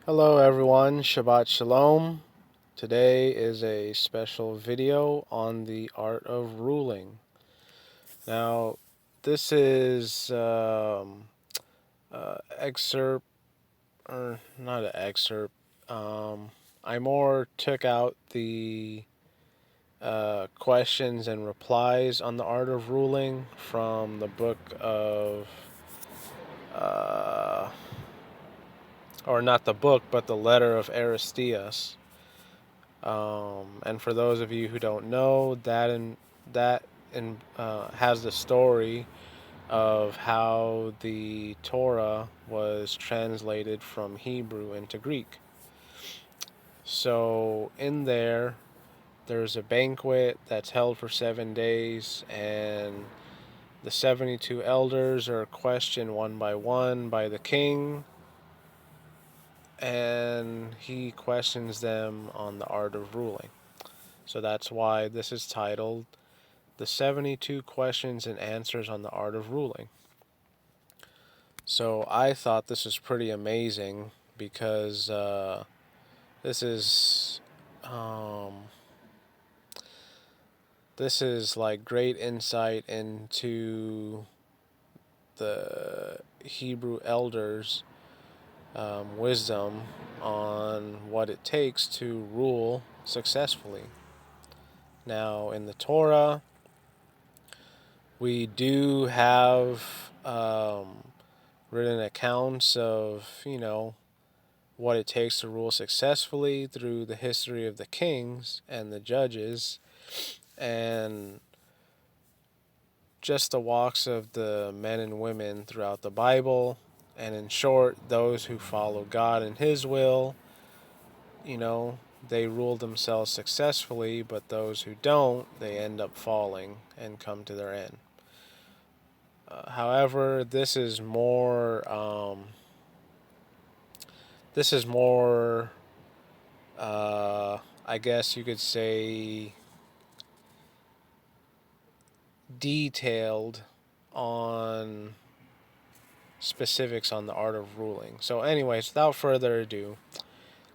Hello everyone, Shabbat Shalom. Today is a special video on the art of ruling. Now, this is excerpt, or not an excerpt. I more took out the questions and replies on the art of ruling from the book of, uh, or not the book, but the letter of Aristeas. And for those of you who don't know, that has the story of how the Torah was translated from Hebrew into Greek. So in there's a banquet that's held for 7 days, and the 72 elders are questioned one by the king, and he questions them on the art of ruling. So that's why this is titled The 72 Questions and Answers on the Art of Ruling. So I thought this was pretty amazing because this is um, this is like great insight into the Hebrew elders' wisdom on what it takes to rule successfully. Now, in the Torah, we do have written accounts of, what it takes to rule successfully through the history of the kings and the judges, and just the walks of the men and women throughout the Bible. And in short, those who follow God and His will, you know, they rule themselves successfully, but those who don't, they end up falling and come to their end. However, this is more, I guess you could say, detailed on specifics on the art of ruling. So, anyways, without further ado,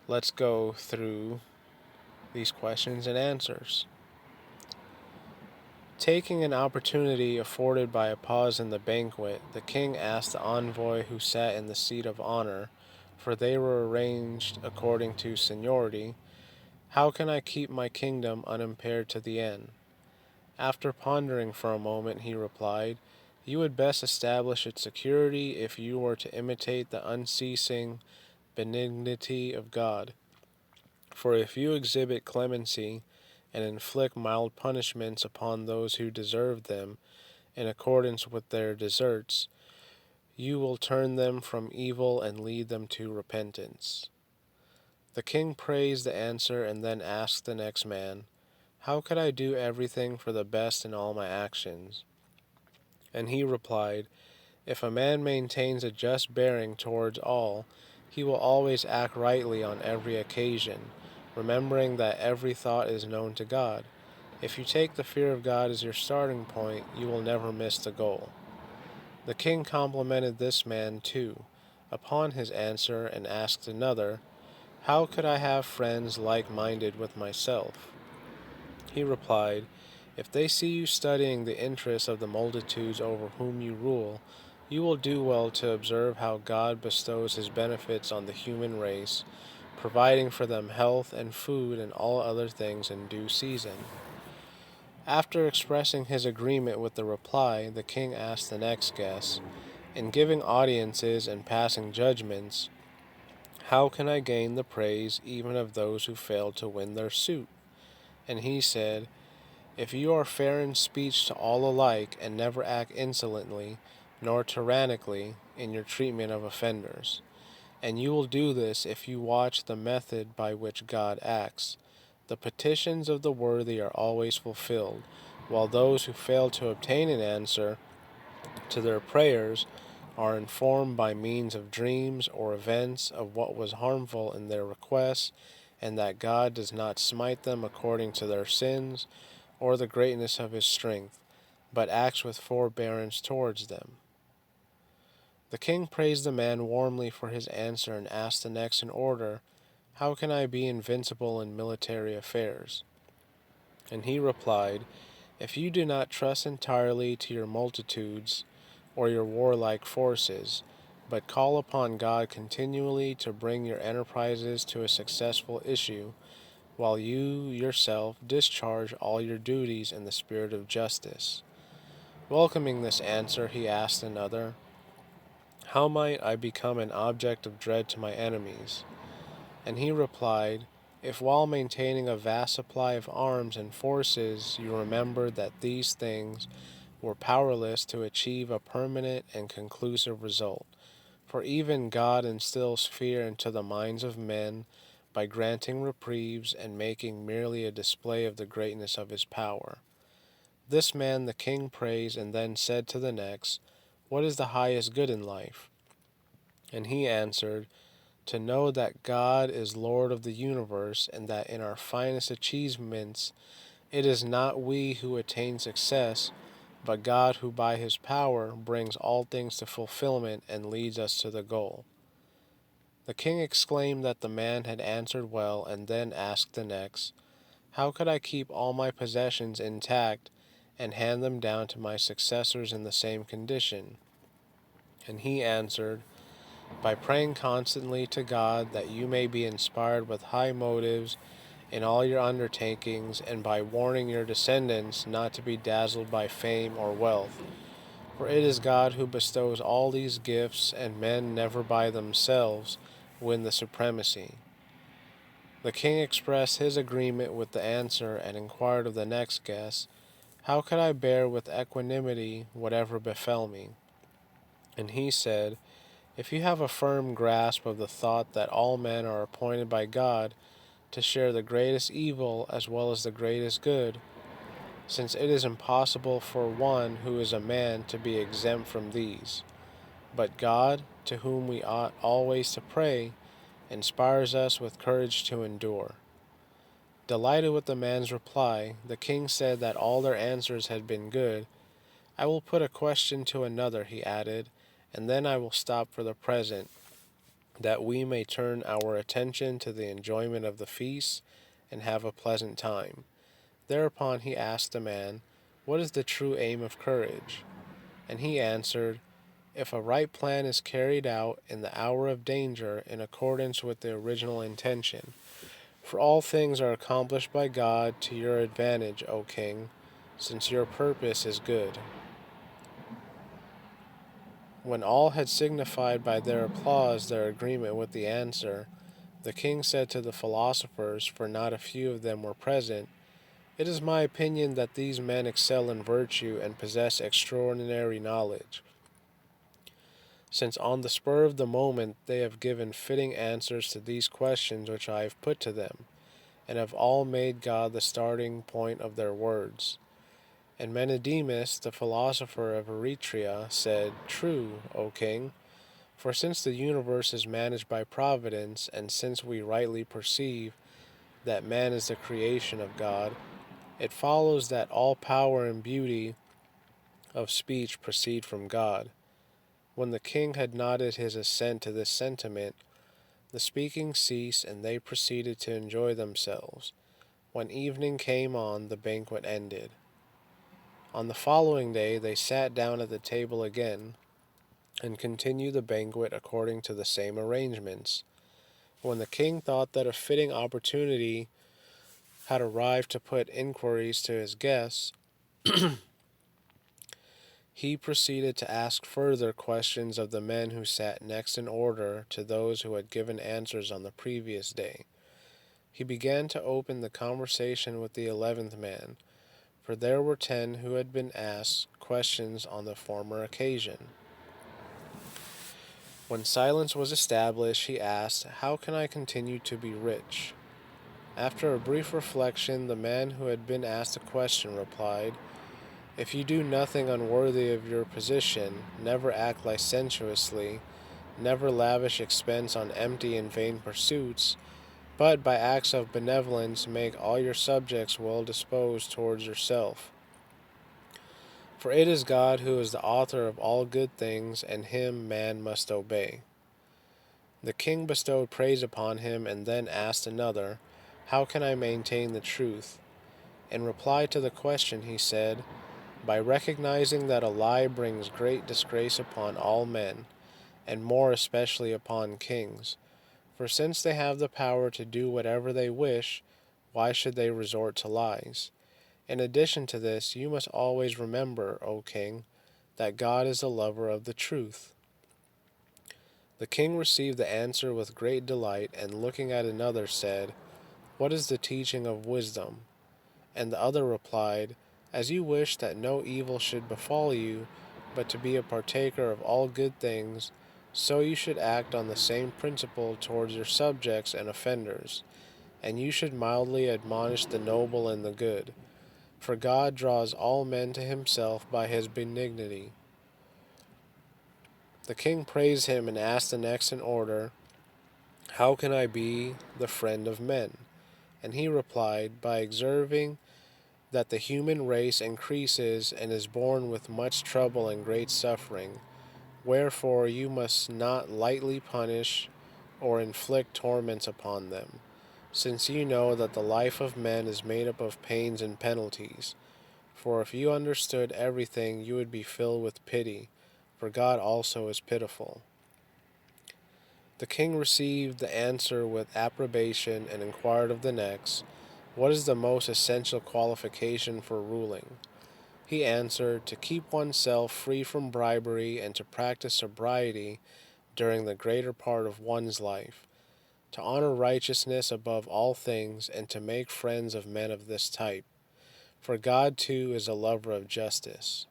let's go through these questions and answers. Taking an opportunity afforded by a pause in the banquet, the king asked the envoy who sat in the seat of honor, for they were arranged according to seniority, "How can I keep my kingdom unimpaired to the end?" After pondering for a moment, he replied, "You would best establish its security if you were to imitate the unceasing benignity of God. For if you exhibit clemency and inflict mild punishments upon those who deserve them in accordance with their deserts, you will turn them from evil and lead them to repentance." The king praised the answer and then asked the next man, "How could I do everything for the best in all my actions?" And he replied, "If a man maintains a just bearing towards all, he will always act rightly on every occasion, remembering that every thought is known to God. If you take the fear of God as your starting point, you will never miss the goal." The king complimented this man too, upon his answer, and asked another, "How could I have friends like-minded with myself?" He replied, "If they see you studying the interests of the multitudes over whom you rule, you will do well to observe how God bestows His benefits on the human race, providing for them health and food and all other things in due season." After expressing his agreement with the reply, the king asked the next guest, "In giving audiences and passing judgments, how can I gain the praise even of those who fail to win their suit?" And he said, "If you are fair in speech to all alike, and never act insolently nor tyrannically in your treatment of offenders, and you will do this if you watch the method by which God acts, the petitions of the worthy are always fulfilled, while those who fail to obtain an answer to their prayers are informed by means of dreams or events of what was harmful in their requests, and that God does not smite them according to their sins or the greatness of His strength, but acts with forbearance towards them." The king praised the man warmly for his answer and asked the next in order, "How can I be invincible in military affairs?" And he replied, "If you do not trust entirely to your multitudes or your warlike forces, but call upon God continually to bring your enterprises to a successful issue, while you yourself discharge all your duties in the spirit of justice." Welcoming this answer, he asked another, "How might I become an object of dread to my enemies?" And he replied, "If while maintaining a vast supply of arms and forces you remember that these things were powerless to achieve a permanent and conclusive result. For even God instills fear into the minds of men by granting reprieves and making merely a display of the greatness of his power." This man the king praised, and then said to the next, "What is the highest good in life?" And he answered, "To know that God is Lord of the universe, and that in our finest achievements it is not we who attain success, but God who by his power brings all things to fulfillment and leads us to the goal." The king exclaimed that the man had answered well, and then asked the next, "How could I keep all my possessions intact and hand them down to my successors in the same condition?" And he answered, "By praying constantly to God that you may be inspired with high motives in all your undertakings, and by warning your descendants not to be dazzled by fame or wealth. For it is God who bestows all these gifts, and men never by themselves win the supremacy." The king expressed his agreement with the answer, and inquired of the next guest, "How could I bear with equanimity whatever befell me?" And he said, "If you have a firm grasp of the thought that all men are appointed by God to share the greatest evil as well as the greatest good, since it is impossible for one who is a man to be exempt from these. But God, to whom we ought always to pray, inspires us with courage to endure." Delighted with the man's reply, the king said that all their answers had been good. "I will put a question to another," he added, "and then I will stop for the present, that we may turn our attention to the enjoyment of the feast and have a pleasant time." Thereupon he asked the man, "What is the true aim of courage?" And he answered, "If a right plan is carried out in the hour of danger in accordance with the original intention. For all things are accomplished by God to your advantage, O king, since your purpose is good." When all had signified by their applause their agreement with the answer, the king said to the philosophers, for not a few of them were present, "It is my opinion that these men excel in virtue and possess extraordinary knowledge, since on the spur of the moment they have given fitting answers to these questions which I have put to them, and have all made God the starting point of their words." And Menedemus, the philosopher of Eretria, said, "True, O king, for since the universe is managed by providence, and since we rightly perceive that man is the creation of God, it follows that all power and beauty of speech proceed from God." When the king had nodded his assent to this sentiment, the speaking ceased, and they proceeded to enjoy themselves. When evening came on, the banquet ended. On the following day they sat down at the table again, and continued the banquet according to the same arrangements. When the king thought that a fitting opportunity had arrived to put inquiries to his guests, he proceeded to ask further questions of the men who sat next in order to those who had given answers on the previous day. He began to open the conversation with the 11th man, for there were 10 who had been asked questions on the former occasion. When silence was established, he asked, "How can I continue to be rich?" After a brief reflection, the man who had been asked a question replied, "If you do nothing unworthy of your position, never act licentiously, never lavish expense on empty and vain pursuits, but by acts of benevolence make all your subjects well disposed towards yourself, For it is God who is the author of all good things, and him man must obey. The king bestowed praise upon him, and then asked another, How can I maintain the truth? In reply to the question, he said, By recognizing that a lie brings great disgrace upon all men, and more especially upon kings. For since they have the power to do whatever they wish, why should they resort to lies? In addition to this, you must always remember, O king, that God is a lover of the truth. The king received the answer with great delight, and looking at another said, What is the teaching of wisdom? And the other replied, As you wish that no evil should befall you, but to be a partaker of all good things, so you should act on the same principle towards your subjects and offenders, and you should mildly admonish the noble and the good. For God draws all men to himself by his benignity. The king praised him and asked the next in order, How can I be the friend of men? And he replied, By observing that the human race increases and is born with much trouble and great suffering. Wherefore you must not lightly punish or inflict torments upon them, since you know that the life of men is made up of pains and penalties. For if you understood everything, you would be filled with pity, for God also is pitiful. The king received the answer with approbation and inquired of the next, What is the most essential qualification for ruling? He answered, To keep oneself free from bribery and to practice sobriety during the greater part of one's life, to honor righteousness above all things, and to make friends of men of this type. For God too is a lover of justice.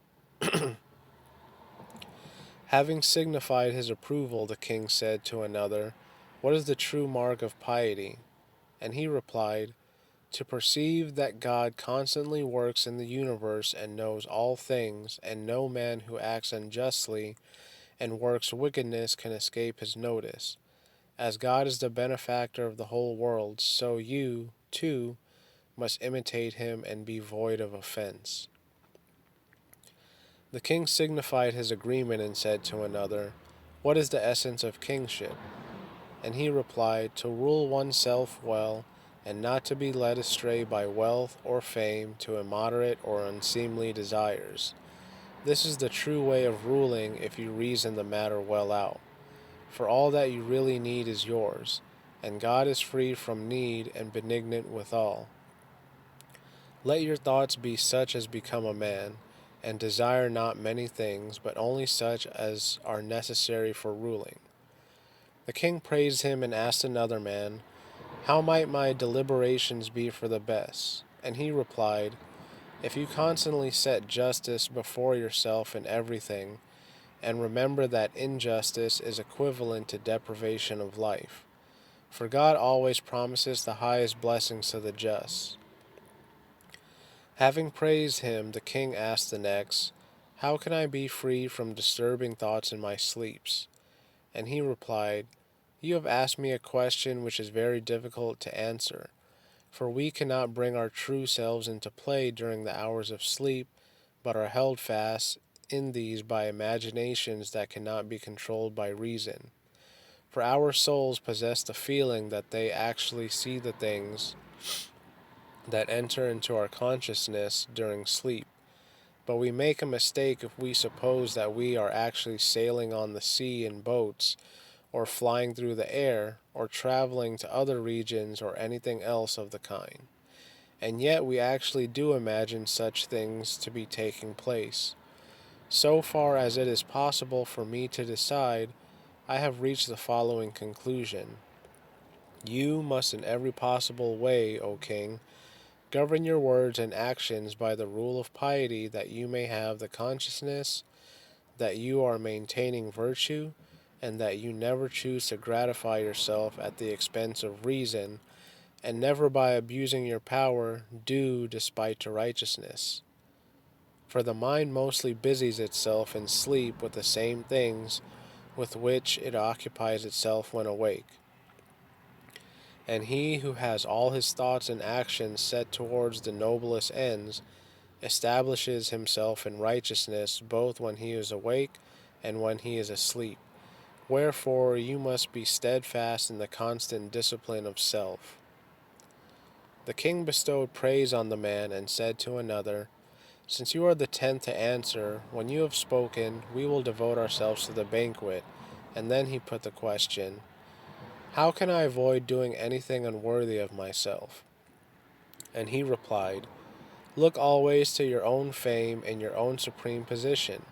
Having signified his approval, the king said to another, What is the true mark of piety? And he replied, To perceive that God constantly works in the universe and knows all things, and no man who acts unjustly and works wickedness can escape his notice. As God is the benefactor of the whole world, so you, too, must imitate him and be void of offense. The king signified his agreement and said to another, What is the essence of kingship? And he replied, To rule oneself well, and not to be led astray by wealth or fame to immoderate or unseemly desires. This is the true way of ruling if you reason the matter well out. For all that you really need is yours, and God is free from need and benignant withal. Let your thoughts be such as become a man, and desire not many things, but only such as are necessary for ruling. The king praised him and asked another man, How might my deliberations be for the best? And he replied, If you constantly set justice before yourself in everything, and remember that injustice is equivalent to deprivation of life. For God always promises the highest blessings to the just. Having praised him, the king asked the next, How can I be free from disturbing thoughts in my sleeps? And he replied, You have asked me a question which is very difficult to answer, for we cannot bring our true selves into play during the hours of sleep, but are held fast in these by imaginations that cannot be controlled by reason. For our souls possess the feeling that they actually see the things that enter into our consciousness during sleep. But we make a mistake if we suppose that we are actually sailing on the sea in boats, or flying through the air, or traveling to other regions, or anything else of the kind. And yet we actually do imagine such things to be taking place. So far as it is possible for me to decide, I have reached the following conclusion. You must in every possible way, O king, govern your words and actions by the rule of piety, that you may have the consciousness that you are maintaining virtue, and that you never choose to gratify yourself at the expense of reason, and never by abusing your power do despite to righteousness. For the mind mostly busies itself in sleep with the same things with which it occupies itself when awake. And he who has all his thoughts and actions set towards the noblest ends establishes himself in righteousness both when he is awake and when he is asleep. Wherefore you must be steadfast in the constant discipline of self. The king bestowed praise on the man and said to another, Since you are the 10th to answer, when you have spoken, we will devote ourselves to the banquet. And then he put the question, How can I avoid doing anything unworthy of myself? And he replied, Look always to your own fame and your own supreme position,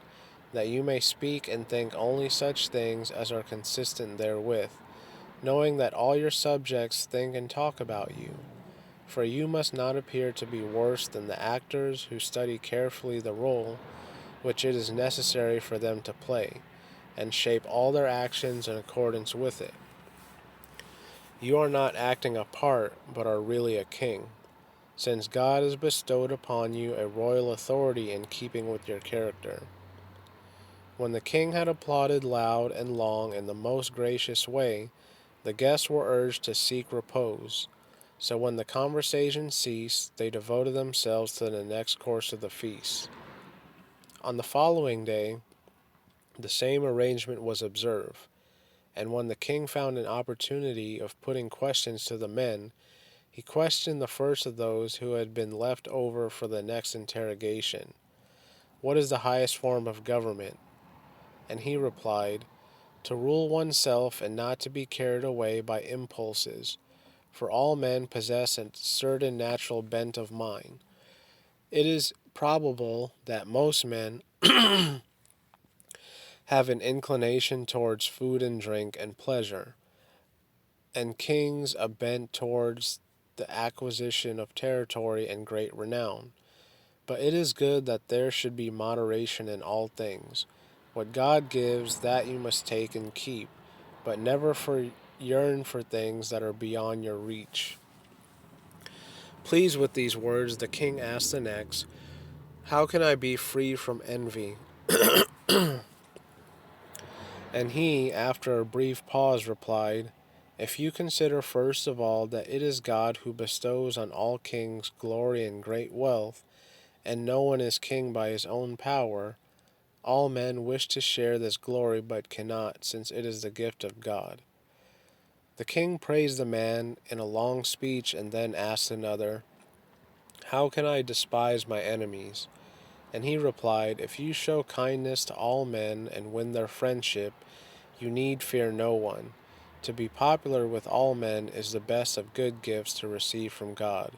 that you may speak and think only such things as are consistent therewith, knowing that all your subjects think and talk about you. For you must not appear to be worse than the actors who study carefully the role which it is necessary for them to play, and shape all their actions in accordance with it. You are not acting a part, but are really a king, since God has bestowed upon you a royal authority in keeping with your character. When the king had applauded loud and long in the most gracious way, the guests were urged to seek repose. So when the conversation ceased, they devoted themselves to the next course of the feast. On the following day, the same arrangement was observed, and when the king found an opportunity of putting questions to the men, he questioned the first of those who had been left over for the next interrogation, What is the highest form of government? And he replied, To rule oneself and not to be carried away by impulses, for all men possess a certain natural bent of mind. It is probable that most men have an inclination towards food and drink and pleasure, and kings a bent towards the acquisition of territory and great renown. But it is good that there should be moderation in all things. What God gives, that you must take and keep, but never yearn for things that are beyond your reach. Pleased with these words, the king asked the next, How can I be free from envy? And he, after a brief pause, replied, If you consider first of all that it is God who bestows on all kings glory and great wealth, and no one is king by his own power, all men wish to share this glory but cannot, since it is the gift of God. The king praised the man in a long speech and then asked another, How can I despise my enemies? And he replied, If you show kindness to all men and win their friendship, you need fear no one. To be popular with all men is the best of good gifts to receive from God.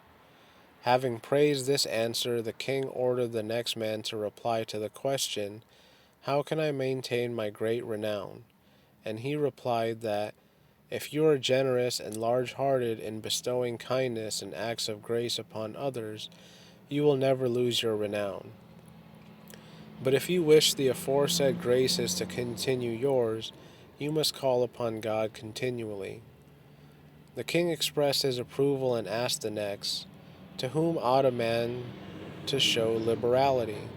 Having praised this answer, the king ordered the next man to reply to the question, How can I maintain my great renown? And he replied that, If you are generous and large-hearted in bestowing kindness and acts of grace upon others, you will never lose your renown. But if you wish the aforesaid graces to continue yours, you must call upon God continually. The king expressed his approval and asked the next, To whom ought a man to show liberality?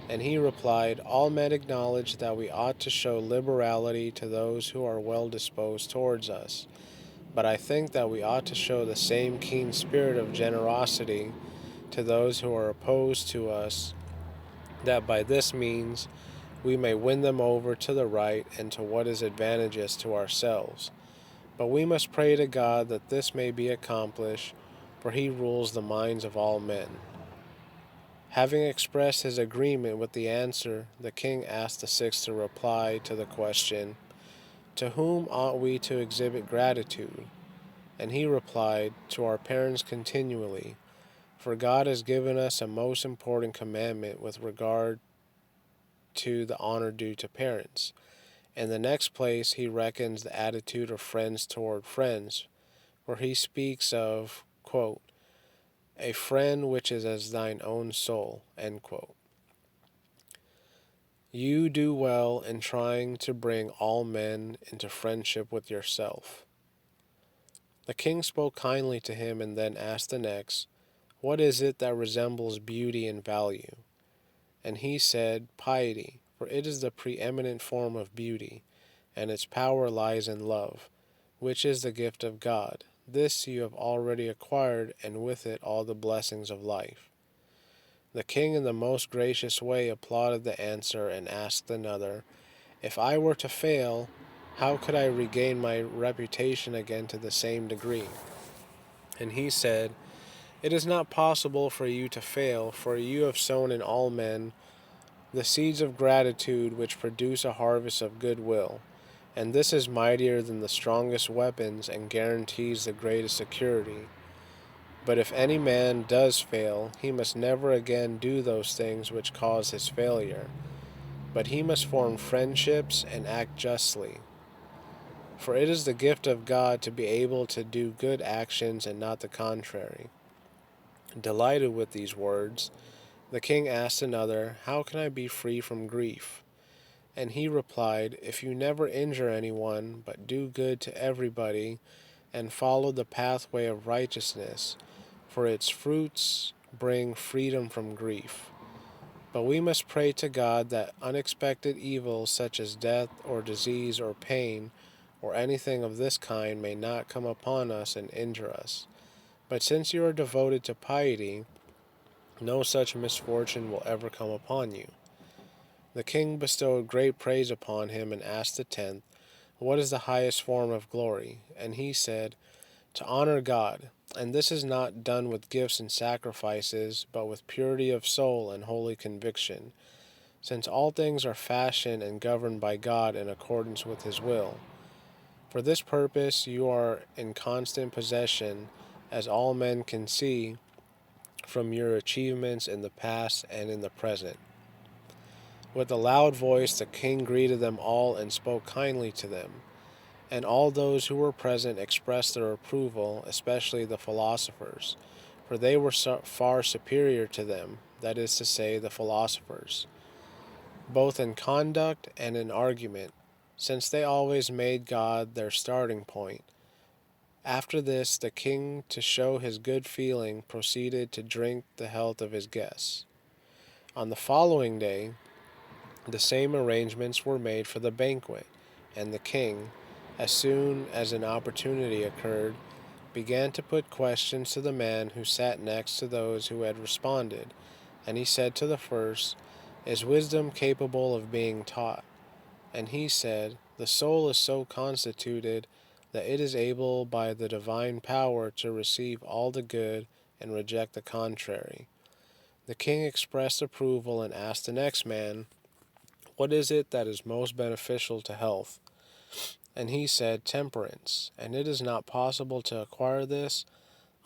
And he replied, All men acknowledge that we ought to show liberality to those who are well disposed towards us. But I think that we ought to show the same keen spirit of generosity to those who are opposed to us, that by this means we may win them over to the right and to what is advantageous to ourselves. But we must pray to God that this may be accomplished, for he rules the minds of all men. Having expressed his agreement with the answer, the king asked the sixth to reply to the question, To whom ought we to exhibit gratitude? And he replied, To our parents continually, for God has given us a most important commandment with regard to the honor due to parents. In the next place, he reckons the attitude of friends toward friends, where he speaks of, quote, a friend which is as thine own soul, end quote. You do well in trying to bring all men into friendship with yourself. The king spoke kindly to him and then asked the next, What is it that resembles beauty and value? And he said, Piety, for it is the preeminent form of beauty, and its power lies in love, which is the gift of God. This you have already acquired, and with it all the blessings of life. The king in the most gracious way applauded the answer and asked another, "If I were to fail, how could I regain my reputation again to the same degree?" And he said, "It is not possible for you to fail, for you have sown in all men the seeds of gratitude which produce a harvest of goodwill, and this is mightier than the strongest weapons and guarantees the greatest security. But if any man does fail, he must never again do those things which cause his failure, but he must form friendships and act justly. For it is the gift of God to be able to do good actions and not the contrary." Delighted with these words, the king asked another, "How can I be free from grief?" And he replied, "If you never injure anyone, but do good to everybody, and follow the pathway of righteousness, for its fruits bring freedom from grief. But we must pray to God that unexpected evils such as death or disease or pain or anything of this kind may not come upon us and injure us. But since you are devoted to piety, no such misfortune will ever come upon you." The king bestowed great praise upon him and asked the tenth, "What is the highest form of glory?" And he said, "To honor God, and this is not done with gifts and sacrifices, but with purity of soul and holy conviction, since all things are fashioned and governed by God in accordance with his will. For this purpose you are in constant possession, as all men can see from your achievements in the past and in the present." With a loud voice the king greeted them all and spoke kindly to them. And all those who were present expressed their approval, especially the philosophers, for they were far superior to them, that is to say, the philosophers, both in conduct and in argument, since they always made God their starting point. After this, the king, to show his good feeling, proceeded to drink the health of his guests. On the following day, the same arrangements were made for the banquet, and the king, as soon as an opportunity occurred, began to put questions to the man who sat next to those who had responded. And he said to the first, "Is wisdom capable of being taught?" And he said, "The soul is so constituted that it is able by the divine power to receive all the good and reject the contrary." The king expressed approval and asked the next man, "What is it that is most beneficial to health?" And he said, "Temperance, and it is not possible to acquire this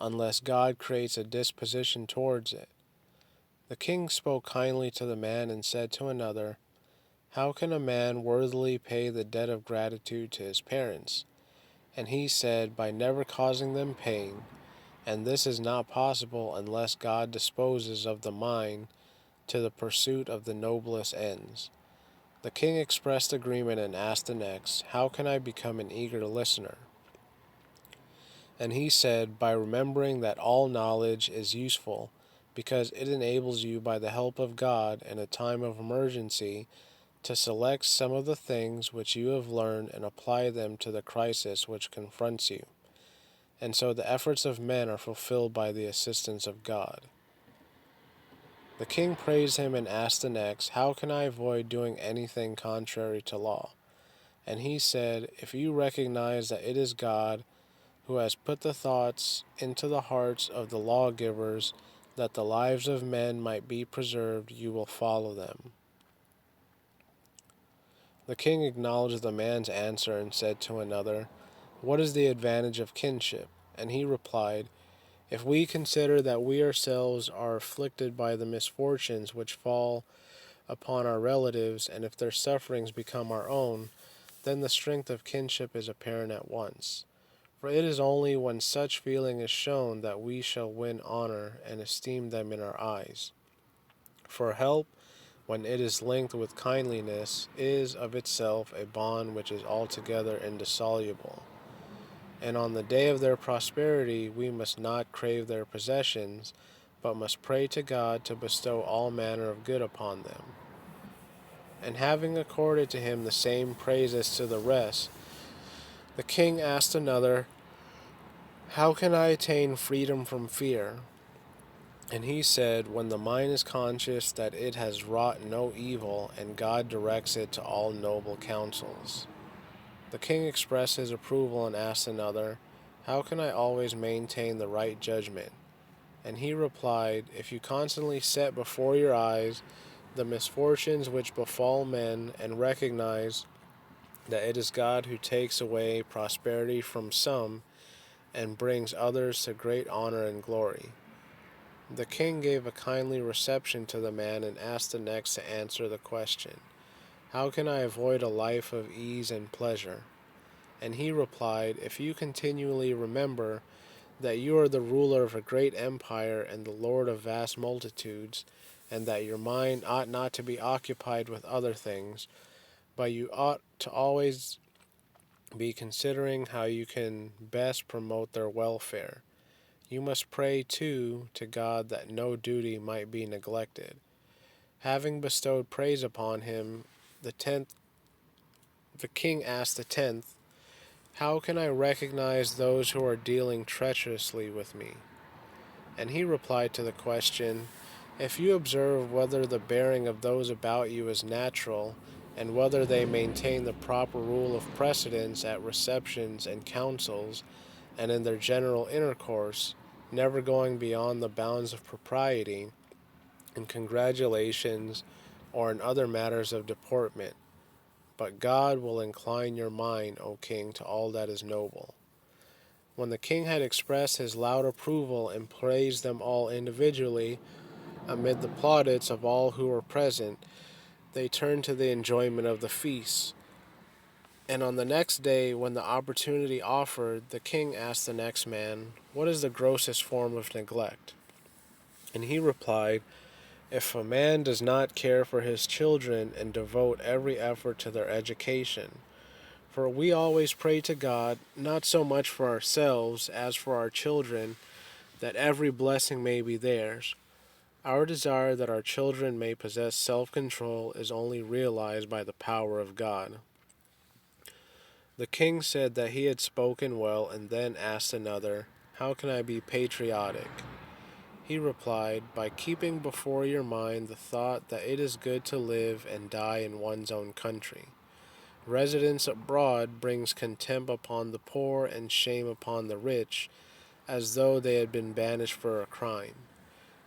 unless God creates a disposition towards it." The king spoke kindly to the man and said to another, "How can a man worthily pay the debt of gratitude to his parents?" And he said, "By never causing them pain, and this is not possible unless God disposes of the mind to the pursuit of the noblest ends." The king expressed agreement and asked the next, "How can I become an eager listener?" And he said, "By remembering that all knowledge is useful, because it enables you by the help of God in a time of emergency to select some of the things which you have learned and apply them to the crisis which confronts you. And so the efforts of men are fulfilled by the assistance of God." The king praised him and asked the next, "How can I avoid doing anything contrary to law?" And he said, "If you recognize that it is God who has put the thoughts into the hearts of the lawgivers that the lives of men might be preserved, you will follow them." The king acknowledged the man's answer and said to another, "What is the advantage of kinship?" And he replied, "If we consider that we ourselves are afflicted by the misfortunes which fall upon our relatives, and if their sufferings become our own, then the strength of kinship is apparent at once. For it is only when such feeling is shown that we shall win honor and esteem them in our eyes. For help, when it is linked with kindliness, is of itself a bond which is altogether indissoluble. And on the day of their prosperity we must not crave their possessions, but must pray to God to bestow all manner of good upon them." And having accorded to him the same praises to the rest, the king asked another, "How can I attain freedom from fear?" And he said, when the mind is conscious that it has wrought no evil, and God directs it to all noble counsels. The king expressed his approval and asked another, how can I always maintain the right judgment? And he replied, if you constantly set before your eyes the misfortunes which befall men, and recognize that it is God who takes away prosperity from some and brings others to great honor and glory. The king gave a kindly reception to the man and asked the next to answer the question, how can I avoid a life of ease and pleasure? And he replied, if you continually remember that you are the ruler of a great empire and the lord of vast multitudes, and that your mind ought not to be occupied with other things, but you ought to always be considering how you can best promote their welfare. You must pray, too, to God that no duty might be neglected. Having bestowed praise upon him, the king asked the 10th, how can I recognize those who are dealing treacherously with me? And he replied to the question, if you observe whether the bearing of those about you is natural, and whether they maintain the proper rule of precedence at receptions and councils, and in their general intercourse, never going beyond the bounds of propriety, in congratulations, or in other matters of deportment. But God will incline your mind, O king, to all that is noble. When the king had expressed his loud approval and praised them all individually, amid the plaudits of all who were present, they turned to the enjoyment of the feast. And on the next day, when the opportunity offered, the king asked the next man, what is the grossest form of neglect? And he replied, if a man does not care for his children and devote every effort to their education. For we always pray to God, not so much for ourselves as for our children, that every blessing may be theirs. Our desire that our children may possess self-control is only realized by the power of God. The king said that he had spoken well, and then asked another, how can I be patriotic? He replied, by keeping before your mind the thought that it is good to live and die in one's own country. Residence abroad brings contempt upon the poor and shame upon the rich, as though they had been banished for a crime.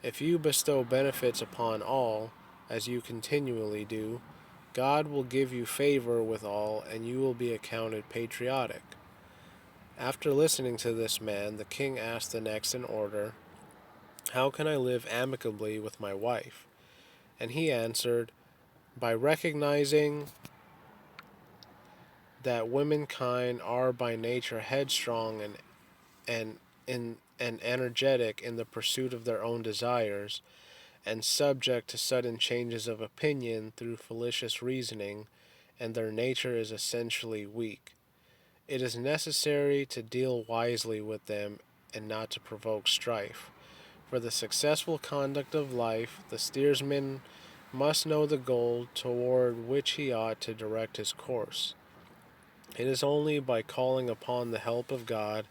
If you bestow benefits upon all, as you continually do, God will give you favor with all, and you will be accounted patriotic. After listening to this man, the king asked the next in order, how can I live amicably with my wife? And he answered, by recognizing that womankind are by nature headstrong and energetic in the pursuit of their own desires, and subject to sudden changes of opinion through fallacious reasoning, and their nature is essentially weak. It is necessary to deal wisely with them and not to provoke strife. For the successful conduct of life, the steersman must know the goal toward which he ought to direct his course. It is only by calling upon the help of God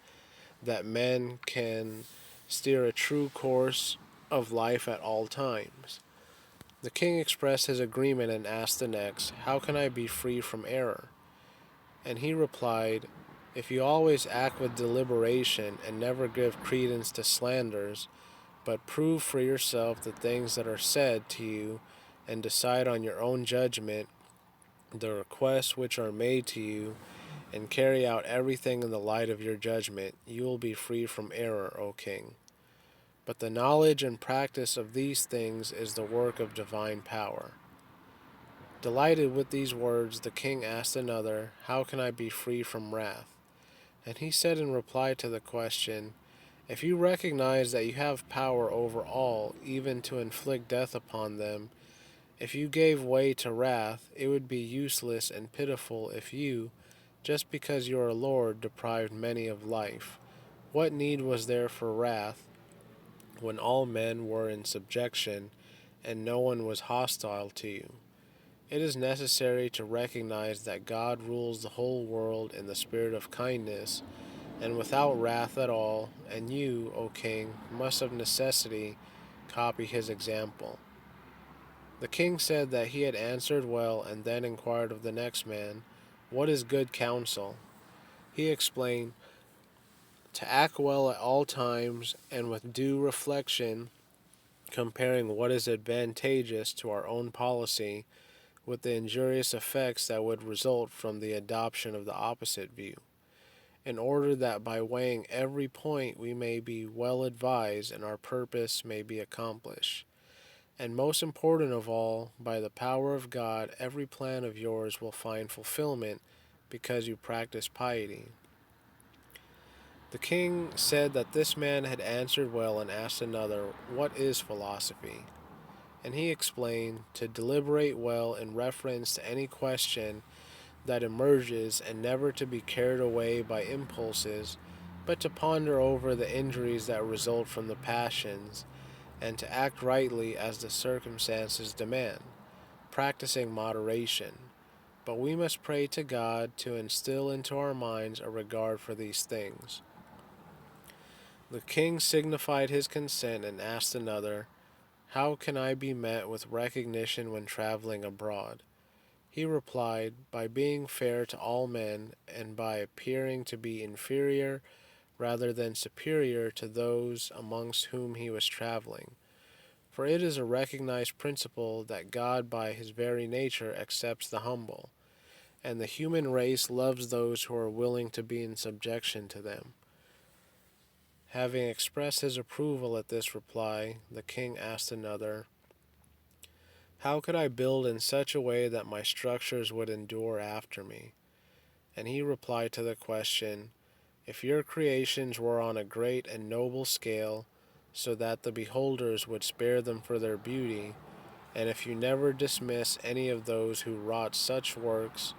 that men can steer a true course of life at all times. The king expressed his agreement and asked the next, how can I be free from error? And he replied, if you always act with deliberation and never give credence to slanders, but prove for yourself the things that are said to you, and decide on your own judgment the requests which are made to you, and carry out everything in the light of your judgment, you will be free from error, O king. But the knowledge and practice of these things is the work of divine power. Delighted with these words, the king asked another, how can I be free from wrath? And he said in reply to the question, if you recognize that you have power over all, even to inflict death upon them, if you gave way to wrath, it would be useless and pitiful if you, just because you are Lord, deprived many of life. What need was there for wrath when all men were in subjection and no one was hostile to you? It is necessary to recognize that God rules the whole world in the spirit of kindness and without wrath at all, and you, O king, must of necessity copy his example. The king said that he had answered well, and then inquired of the next man, "What is good counsel?" He explained, "To act well at all times, and with due reflection, comparing what is advantageous to our own policy with the injurious effects that would result from the adoption of the opposite view, in order that by weighing every point we may be well advised and our purpose may be accomplished. And most important of all, by the power of God, every plan of yours will find fulfillment because you practice piety." The king said that this man had answered well, and asked another, "What is philosophy?" And he explained, "To deliberate well in reference to any question that emerges, and never to be carried away by impulses, but to ponder over the injuries that result from the passions, and to act rightly as the circumstances demand, practicing moderation. But we must pray to God to instill into our minds a regard for these things." The king signified his consent, and asked another, "How can I be met with recognition when traveling abroad?" He replied, "By being fair to all men, and by appearing to be inferior rather than superior to those amongst whom he was traveling. For it is a recognized principle that God by his very nature accepts the humble, and the human race loves those who are willing to be in subjection to them." Having expressed his approval at this reply, the king asked another, "How could I build in such a way that my structures would endure after me?" And he replied to the question, "If your creations were on a great and noble scale, so that the beholders would spare them for their beauty, and if you never dismiss any of those who wrought such works,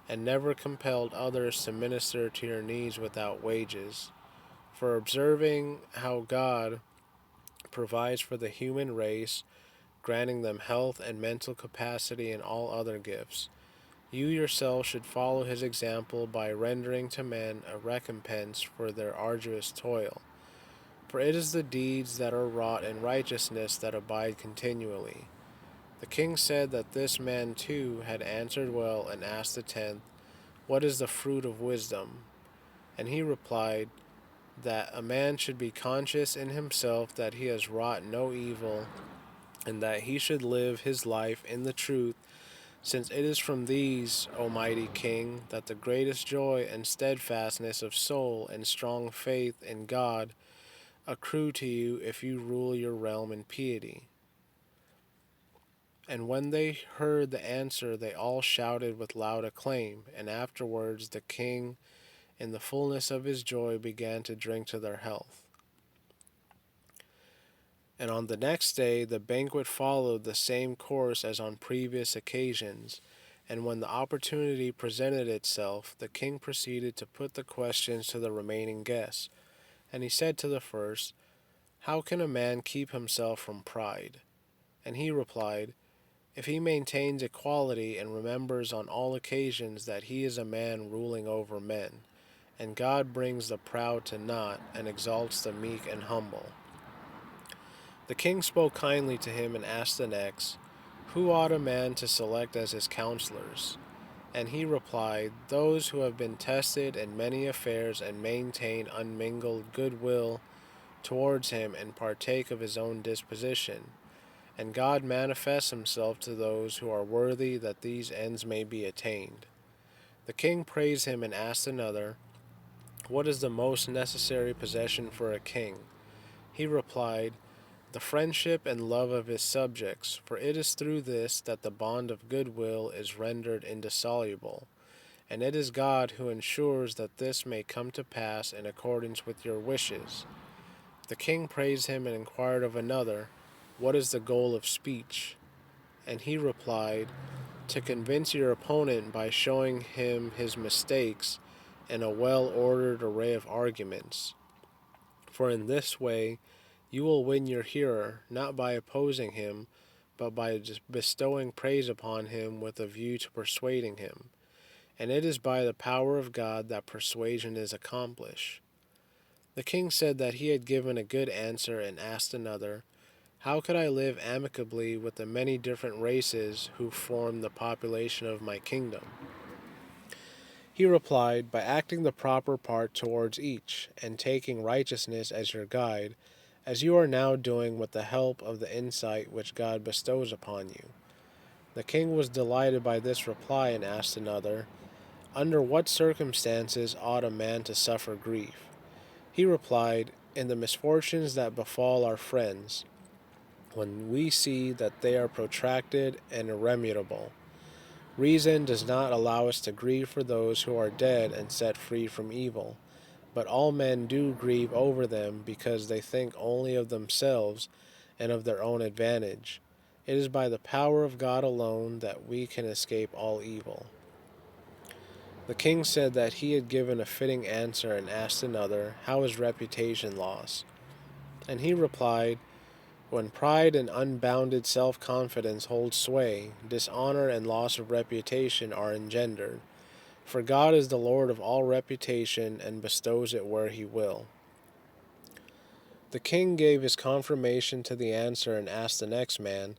and never compelled others to minister to your needs without wages, for observing how God provides for the human race, granting them health and mental capacity and all other gifts, you yourself should follow his example by rendering to men a recompense for their arduous toil. For it is the deeds that are wrought in righteousness that abide continually." The king said that this man too had answered well, and asked the tenth, "What is the fruit of wisdom?" And he replied, that a man should be conscious in himself that he has wrought no evil, and that he should live his life in the truth, since it is from these, O mighty king, that the greatest joy and steadfastness of soul and strong faith in God accrue to you if you rule your realm in piety. And when they heard the answer, they all shouted with loud acclaim, and afterwards the king, in the fullness of his joy, began to drink to their health. And on the next day the banquet followed the same course as on previous occasions, and when the opportunity presented itself, the king proceeded to put the questions to the remaining guests. And he said to the first, "How can a man keep himself from pride?" And he replied, "If he maintains equality and remembers on all occasions that he is a man ruling over men, and God brings the proud to naught and exalts the meek and humble." The king spoke kindly to him, and asked the next, "Who ought a man to select as his counselors?" And he replied, "Those who have been tested in many affairs, and maintain unmingled good will towards him, and partake of his own disposition. And God manifests himself to those who are worthy, that these ends may be attained." The king praised him, and asked another, "What is the most necessary possession for a king?" He replied, "The friendship and love of his subjects, for it is through this that the bond of goodwill is rendered indissoluble, and it is God who ensures that this may come to pass in accordance with your wishes." The king praised him, and inquired of another, "What is the goal of speech?" And he replied, "To convince your opponent by showing him his mistakes in a well-ordered array of arguments. For in this way you will win your hearer, not by opposing him, but by bestowing praise upon him with a view to persuading him. And it is by the power of God that persuasion is accomplished." The king said that he had given a good answer, and asked another, How could I live amicably with the many different races who form the population of my kingdom? He replied, by acting the proper part towards each, and taking righteousness as your guide, as you are now doing with the help of the insight which God bestows upon you. The king was delighted by this reply and asked another, under what circumstances ought a man to suffer grief? He replied, in the misfortunes that befall our friends, when we see that they are protracted and irremediable. Reason does not allow us to grieve for those who are dead and set free from evil, but all men do grieve over them because they think only of themselves and of their own advantage. It is by the power of God alone that we can escape all evil. The king said that he had given a fitting answer and asked another, how is reputation lost? And he replied, when pride and unbounded self-confidence hold sway, dishonor and loss of reputation are engendered. For God is the Lord of all reputation and bestows it where he will. The king gave his confirmation to the answer and asked the next man,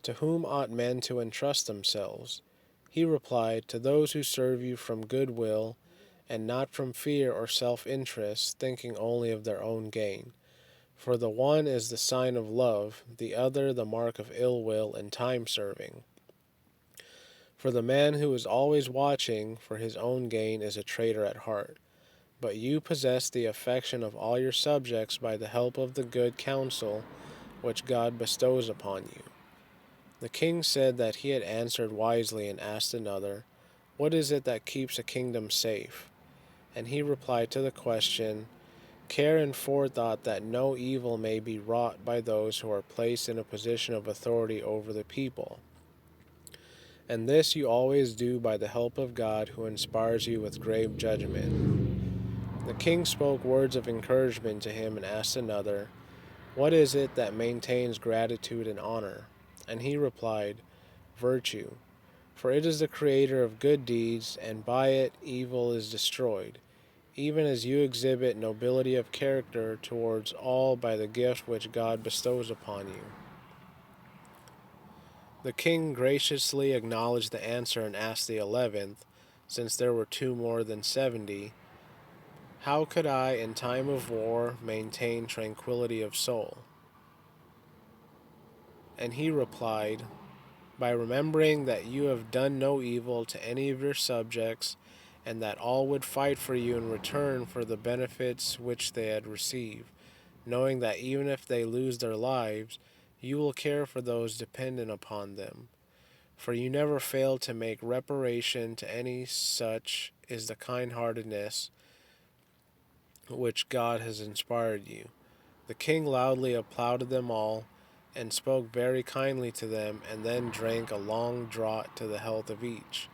to whom ought men to entrust themselves? He replied, to those who serve you from good will, and not from fear or self-interest, thinking only of their own gain. For the one is the sign of love, the other the mark of ill will and time-serving. For the man who is always watching for his own gain is a traitor at heart. But you possess the affection of all your subjects by the help of the good counsel which God bestows upon you. The king said that he had answered wisely and asked another, what is it that keeps a kingdom safe? And he replied to the question, care and forethought that no evil may be wrought by those who are placed in a position of authority over the people. And this you always do by the help of God who inspires you with grave judgment. The king spoke words of encouragement to him and asked another, what is it that maintains gratitude and honor? And he replied, virtue. For it is the creator of good deeds, and by it evil is destroyed, even as you exhibit nobility of character towards all by the gift which God bestows upon you. The king graciously acknowledged the answer and asked the 11th, since there were two more than 70, how could I, in time of war, maintain tranquility of soul? And he replied, by remembering that you have done no evil to any of your subjects, and that all would fight for you in return for the benefits which they had received, knowing that even if they lose their lives, you will care for those dependent upon them. For you never fail to make reparation to any, such is the kind-heartedness which God has inspired you. The king loudly applauded them all, and spoke very kindly to them, and then drank a long draught to the health of each,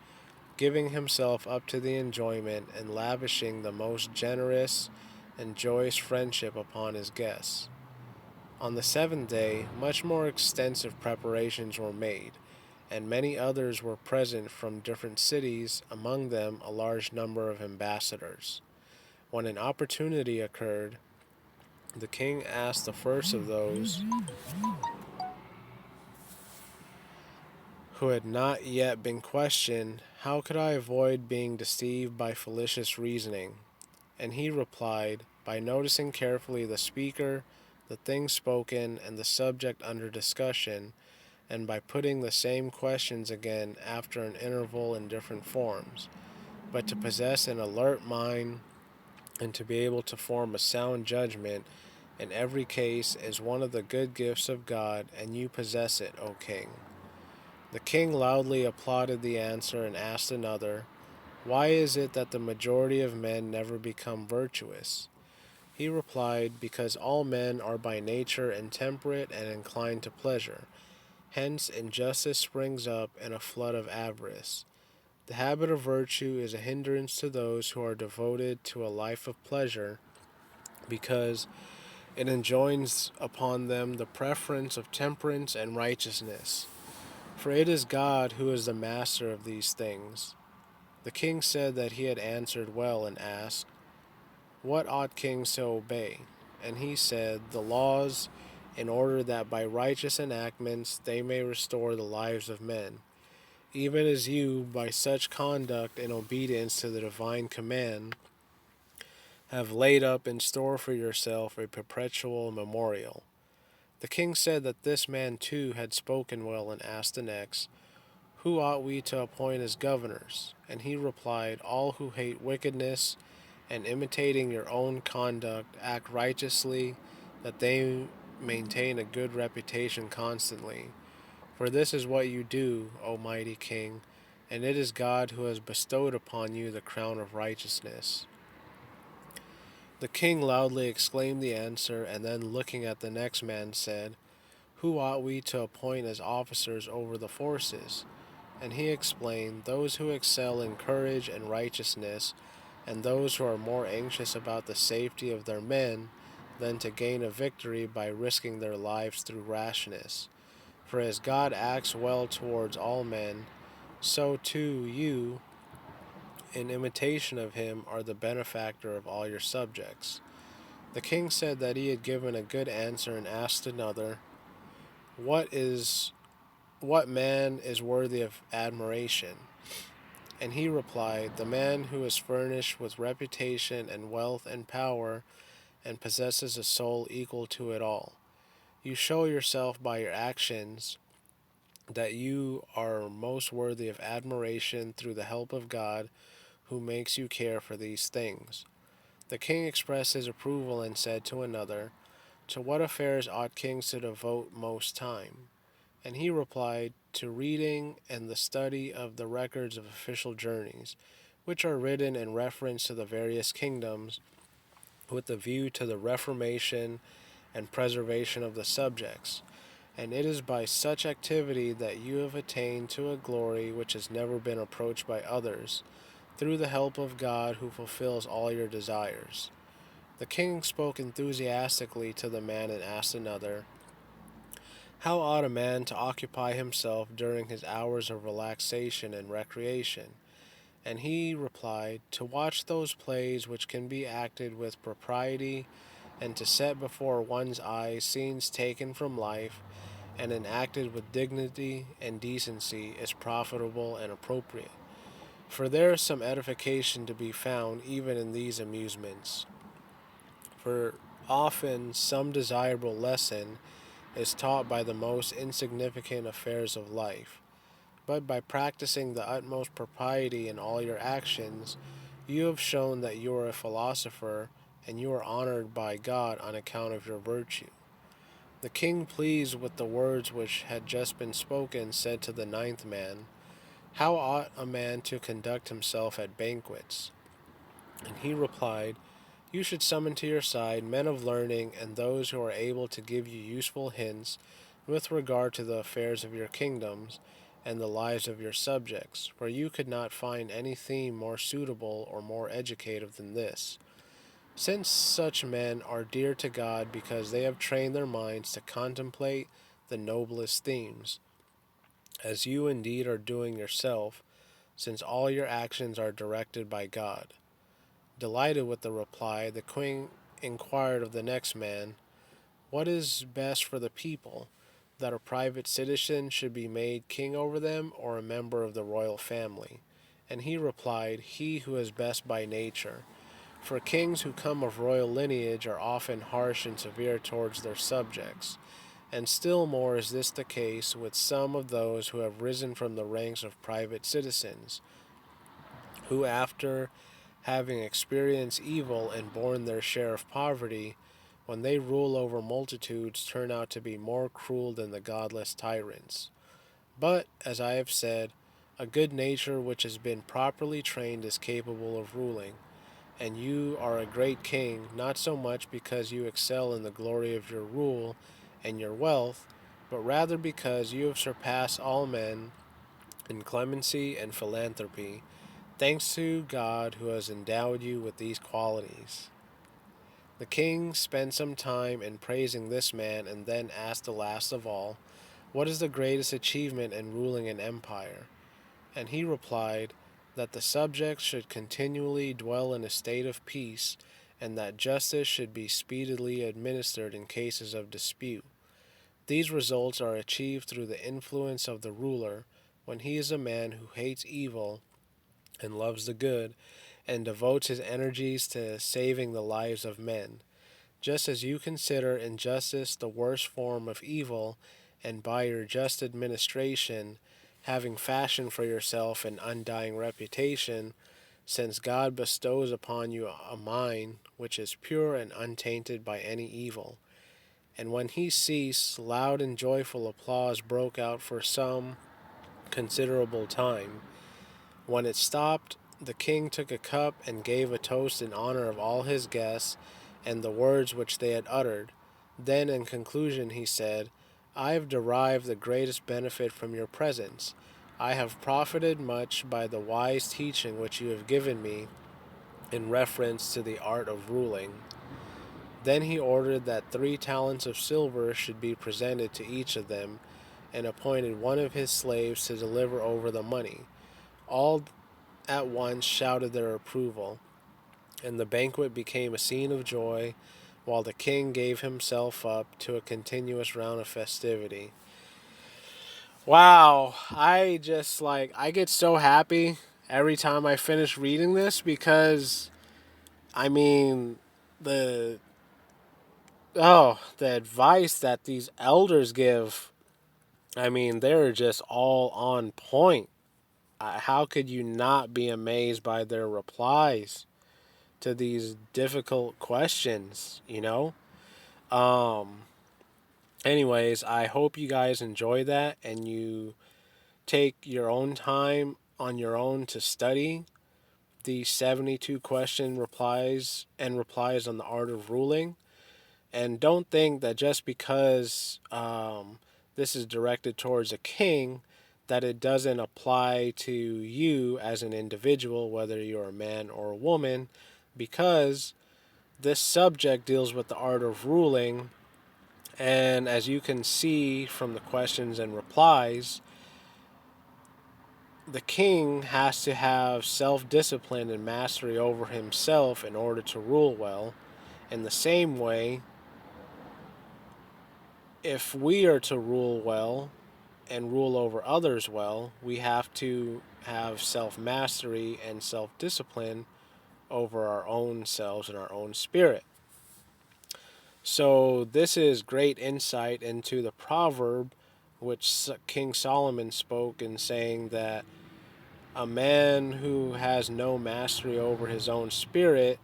giving himself up to the enjoyment, and lavishing the most generous and joyous friendship upon his guests. On the 7th day, much more extensive preparations were made, and many others were present from different cities, among them a large number of ambassadors. When an opportunity occurred, the king asked the first of those who had not yet been questioned, how could I avoid being deceived by fallacious reasoning? And he replied, by noticing carefully the speaker, the things spoken, and the subject under discussion, and by putting the same questions again after an interval in different forms. But to possess an alert mind and to be able to form a sound judgment in every case is one of the good gifts of God, and you possess it, O king. The king loudly applauded the answer and asked another, why is it that the majority of men never become virtuous? He replied, because all men are by nature intemperate and inclined to pleasure. Hence injustice springs up in a flood of avarice. The habit of virtue is a hindrance to those who are devoted to a life of pleasure, because it enjoins upon them the preference of temperance and righteousness. For it is God who is the master of these things. The king said that he had answered well, and asked, what ought kings to obey? And he said, the laws in order that by righteous enactments they may restore the lives of men, even as you, by such conduct in obedience to the divine command, have laid up in store for yourself a perpetual memorial. The king said that this man too had spoken well, and asked the next, who ought we to appoint as governors? And he replied, all who hate wickedness and imitating your own conduct act righteously, that they maintain a good reputation constantly. For this is what you do, O mighty king, and it is God who has bestowed upon you the crown of righteousness. The king loudly exclaimed the answer, and then looking at the next man said, who ought we to appoint as officers over the forces? And he explained, those who excel in courage and righteousness, and those who are more anxious about the safety of their men than to gain a victory by risking their lives through rashness. For as God acts well towards all men, so too you, in imitation of him, are the benefactor of all your subjects. The king said that he had given a good answer, and asked another, what man is worthy of admiration? And he replied, the man who is furnished with reputation and wealth and power, and possesses a soul equal to it all. You show yourself by your actions that you are most worthy of admiration through the help of God, who makes you care for these things. The king expressed his approval, and said to another, to what affairs ought kings to devote most time? And he replied, to reading and the study of the records of official journeys, which are written in reference to the various kingdoms, with a view to the reformation and preservation of the subjects. And it is by such activity that you have attained to a glory which has never been approached by others, through the help of God who fulfills all your desires. The king spoke enthusiastically to the man, and asked another, how ought a man to occupy himself during his hours of relaxation and recreation? And he replied, to watch those plays which can be acted with propriety, and to set before one's eyes scenes taken from life, and enacted with dignity and decency, is profitable and appropriate. For there is some edification to be found even in these amusements. For often some desirable lesson is taught by the most insignificant affairs of life. But by practicing the utmost propriety in all your actions, you have shown that you are a philosopher, and you are honored by God on account of your virtue. The king, pleased with the words which had just been spoken, said to the ninth man, how ought a man to conduct himself at banquets? And he replied, you should summon to your side men of learning, and those who are able to give you useful hints with regard to the affairs of your kingdoms and the lives of your subjects, for you could not find any theme more suitable or more educative than this. Since such men are dear to God because they have trained their minds to contemplate the noblest themes, as you indeed are doing yourself, since all your actions are directed by God. Delighted with the reply, the king inquired of the next man, what is best for the people, that a private citizen should be made king over them, or a member of the royal family? And he replied, he who is best by nature. For kings who come of royal lineage are often harsh and severe towards their subjects, and still more is this the case with some of those who have risen from the ranks of private citizens, who after having experienced evil and borne their share of poverty, when they rule over multitudes, turn out to be more cruel than the godless tyrants. But, as I have said, a good nature which has been properly trained is capable of ruling, and you are a great king, not so much because you excel in the glory of your rule and your wealth, but rather because you have surpassed all men in clemency and philanthropy, thanks to God who has endowed you with these qualities. The king spent some time in praising this man, and then asked the last of all, what is the greatest achievement in ruling an empire? And he replied, that the subjects should continually dwell in a state of peace, and that justice should be speedily administered in cases of dispute. These results are achieved through the influence of the ruler when he is a man who hates evil and loves the good and devotes his energies to saving the lives of men. Just as you consider injustice the worst form of evil, and by your just administration, having fashioned for yourself an undying reputation, since God bestows upon you a mind which is pure and untainted by any evil. And when he ceased, loud and joyful applause broke out for some considerable time. When it stopped, the king took a cup and gave a toast in honor of all his guests and the words which they had uttered. Then, in conclusion, he said, I have derived the greatest benefit from your presence. I have profited much by the wise teaching which you have given me in reference to the art of ruling. Then he ordered that 3 talents of silver should be presented to each of them, and appointed one of his slaves to deliver over the money. All at once shouted their approval, and the banquet became a scene of joy, while the king gave himself up to a continuous round of festivity. Wow, I get so happy every time I finish reading this because, I mean, the, the advice that these elders give, I mean, they're just all on point. How could you not be amazed by their replies to these difficult questions, you know? Um, Anyways, I hope you guys enjoy that and you take your own time on your own to study the 72 question replies on the art of ruling. And don't think that just because this is directed towards a king, that it doesn't apply to you as an individual, whether you're a man or a woman, because this subject deals with the art of ruling. And as you can see from the questions and replies, the king has to have self discipline and mastery over himself in order to rule well. In the same way, if we are to rule well and rule over others well, we have to have self mastery and self discipline over our own selves and our own spirit. So, this is great insight into the proverb which King Solomon spoke in saying that a man who has no mastery over his own spirit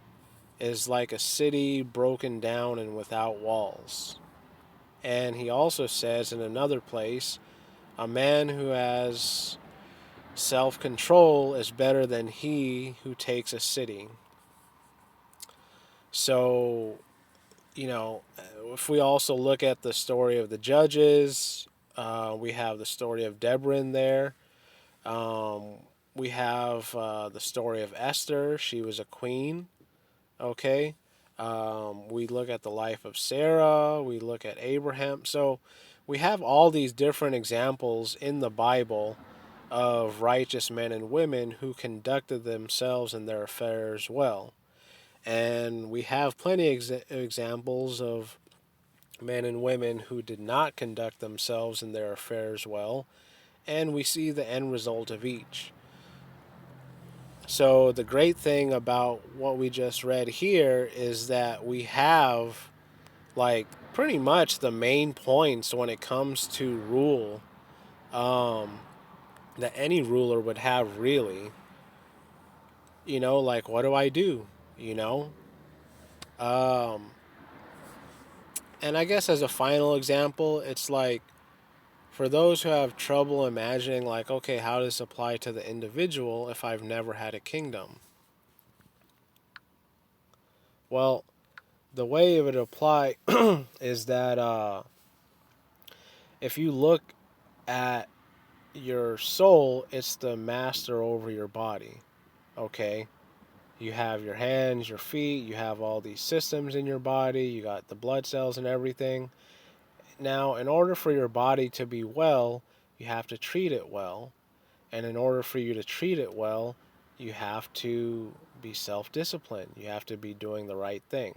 is like a city broken down and without walls. And he also says in another place, a man who has self control is better than he who takes a city. So, if we also look at the story of the judges, we have the story of Deborah in there. Um, we have the story of Esther. She was a queen. Okay. We look at the life of Sarah. We look at Abraham. So we have all these different examples in the Bible of righteous men and women who conducted themselves in their affairs well. And we have plenty of examples of men and women who did not conduct themselves in their affairs well, and we see the end result of each. So, the great thing about what we just read here is that we have, like, pretty much the main points when it comes to rule um, that any ruler would have, really. Like, what do I do? You know? Um, and I guess as a final example, it's like, for those who have trouble imagining, like, okay, how does this apply to the individual if I've never had a kingdom? Well, the way it would apply is that if you look at your soul, it's the master over your body. Okay? You have your hands, your feet, you have all these systems in your body, you got the blood cells and everything. Now, in order for your body to be well, you have to treat it well. And in order for you to treat it well, you have to be self disciplined. You have to be doing the right thing.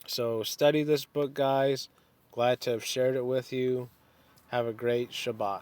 So, study this book, guys. Glad to have shared it with you. Have a great Shabbat.